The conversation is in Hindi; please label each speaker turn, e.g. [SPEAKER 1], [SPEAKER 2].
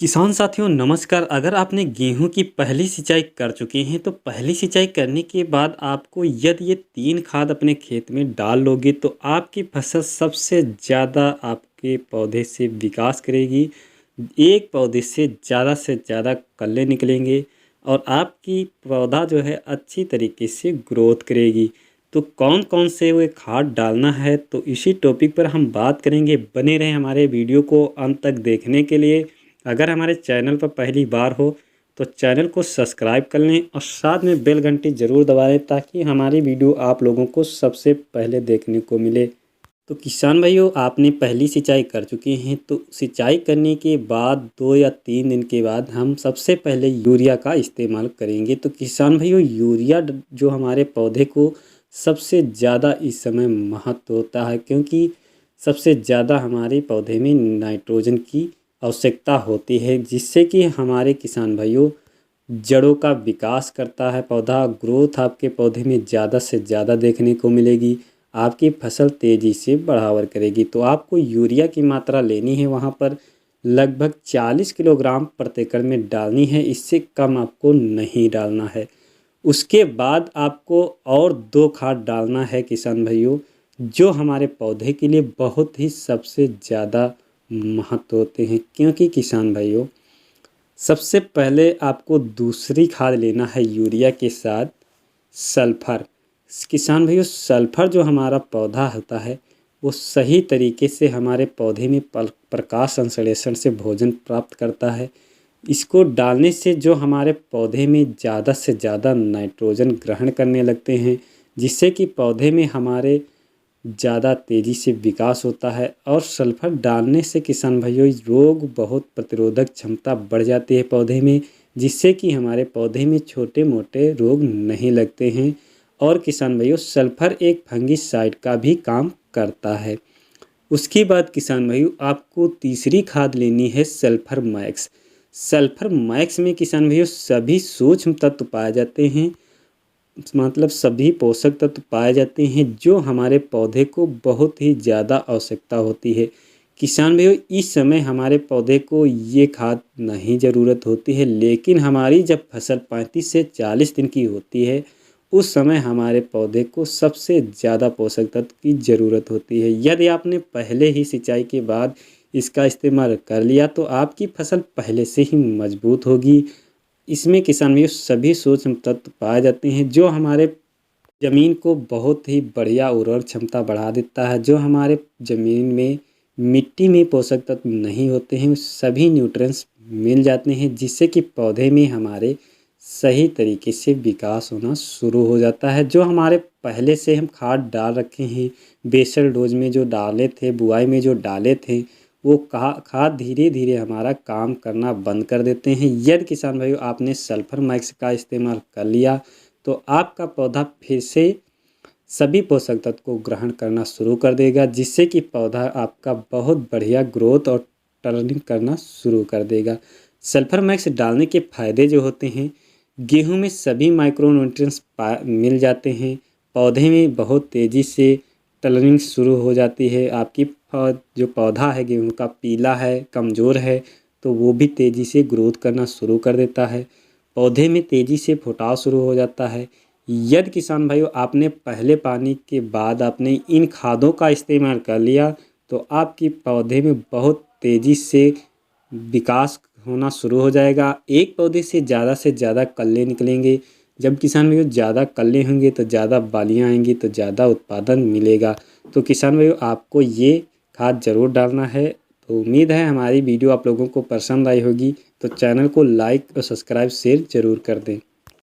[SPEAKER 1] किसान साथियों नमस्कार। अगर आपने गेहूं की पहली सिंचाई कर चुके हैं तो पहली सिंचाई करने के बाद आपको यदि ये 3 खाद अपने खेत में डाल लोगे तो आपकी फसल सबसे ज़्यादा आपके पौधे से विकास करेगी। एक पौधे से ज़्यादा कल्ले निकलेंगे और आपकी पौधा जो है अच्छी तरीके से ग्रोथ करेगी। तो कौन कौन से वे खाद डालना है तो इसी टॉपिक पर हम बात करेंगे। बने रहें हमारे वीडियो को अंत तक देखने के लिए। अगर हमारे चैनल पर पहली बार हो तो चैनल को सब्सक्राइब कर लें और साथ में बेल घंटी ज़रूर दबा लें ताकि हमारी वीडियो आप लोगों को सबसे पहले देखने को मिले। तो किसान भाइयों आपने पहली सिंचाई कर चुके हैं तो सिंचाई करने के बाद 2 या 3 दिन के बाद हम सबसे पहले यूरिया का इस्तेमाल करेंगे। तो किसान भाइयों यूरिया जो हमारे पौधे को सबसे ज़्यादा इस समय महत्व होता है, क्योंकि सबसे ज़्यादा हमारे पौधे में नाइट्रोजन की आवश्यकता होती है, जिससे कि हमारे किसान भाइयों जड़ों का विकास करता है। पौधा ग्रोथ आपके पौधे में ज़्यादा से ज़्यादा देखने को मिलेगी, आपकी फसल तेज़ी से बढ़ावर करेगी। तो आपको यूरिया की मात्रा लेनी है, वहाँ पर लगभग 40 किलोग्राम प्रति एकड़ में डालनी है, इससे कम आपको नहीं डालना है। उसके बाद आपको और 2 खाद डालना है किसान भाइयों, जो हमारे पौधे के लिए बहुत ही सबसे ज़्यादा महत्व होते हैं। क्योंकि किसान भाइयों सबसे पहले आपको दूसरी खाद लेना है यूरिया के साथ सल्फर। किसान भाइयों सल्फर जो हमारा पौधा होता है वो सही तरीके से हमारे पौधे में प्रकाश संश्लेषण से भोजन प्राप्त करता है। इसको डालने से जो हमारे पौधे में ज़्यादा से ज़्यादा नाइट्रोजन ग्रहण करने लगते हैं, जिससे कि पौधे में हमारे ज़्यादा तेज़ी से विकास होता है। और सल्फर डालने से किसान भाइयों रोग बहुत प्रतिरोधक क्षमता बढ़ जाती है पौधे में, जिससे कि हमारे पौधे में छोटे मोटे रोग नहीं लगते हैं। और किसान भाइयों सल्फर एक फंगिसाइड का भी काम करता है। उसके बाद किसान भाइयों आपको तीसरी खाद लेनी है सल्फर मैक्स। सल्फर मैक्स में किसान भाइयों सभी सूक्ष्म तत्व पाए जाते हैं, मतलब सभी पोषक तत्व पाए जाते हैं जो हमारे पौधे को बहुत ही ज़्यादा आवश्यकता होती है। किसान भाइयों इस समय हमारे पौधे को ये खाद नहीं ज़रूरत होती है, लेकिन हमारी जब फसल 35 से 40 दिन की होती है उस समय हमारे पौधे को सबसे ज़्यादा पोषक तत्व की ज़रूरत होती है। यदि आपने पहले ही सिंचाई के बाद इसका इस्तेमाल कर लिया तो आपकी फसल पहले से ही मजबूत होगी। इसमें किसान भाइयों सभी सूक्ष्म तत्व पाए जाते हैं जो हमारे ज़मीन को बहुत ही बढ़िया उर्वरक क्षमता बढ़ा देता है। जो हमारे ज़मीन में मिट्टी में पोषक तत्व नहीं होते हैं सभी न्यूट्रिएंट्स मिल जाते हैं, जिससे कि पौधे में हमारे सही तरीके से विकास होना शुरू हो जाता है। जो हमारे पहले से हम खाद डाल रखे हैं, बेसल डोज में जो डाले थे, बुआई में जो डाले थे, वो खाद धीरे धीरे हमारा काम करना बंद कर देते हैं। यदि किसान भाइयों आपने सल्फर मैक्स का इस्तेमाल कर लिया तो आपका पौधा फिर से सभी पोषक तत्व को ग्रहण करना शुरू कर देगा, जिससे कि पौधा आपका बहुत बढ़िया ग्रोथ और टर्निंग करना शुरू कर देगा। सल्फर मैक्स डालने के फ़ायदे जो होते हैं, गेहूं में सभी माइक्रोन्यूट्रिएंट्स मिल जाते हैं, पौधे में बहुत तेज़ी से टर्निंग शुरू हो जाती है। आपकी जो पौधा है गेहूं का पीला है, कमज़ोर है, तो वो भी तेज़ी से ग्रोथ करना शुरू कर देता है। पौधे में तेज़ी से फुटाव शुरू हो जाता है। यदि किसान भाइयों आपने पहले पानी के बाद आपने इन खादों का इस्तेमाल कर लिया तो आपकी पौधे में बहुत तेज़ी से विकास होना शुरू हो जाएगा। एक पौधे से ज़्यादा कल्ले निकलेंगे। जब किसान भाइयों ज़्यादा कल्ले होंगे तो ज़्यादा बालियाँ आएंगी तो ज़्यादा उत्पादन मिलेगा। तो किसान भाइयों आपको ये खाद ज़रूर डालना है। तो उम्मीद है हमारी वीडियो आप लोगों को पसंद आई होगी। तो चैनल को लाइक और सब्सक्राइब शेयर ज़रूर कर दें।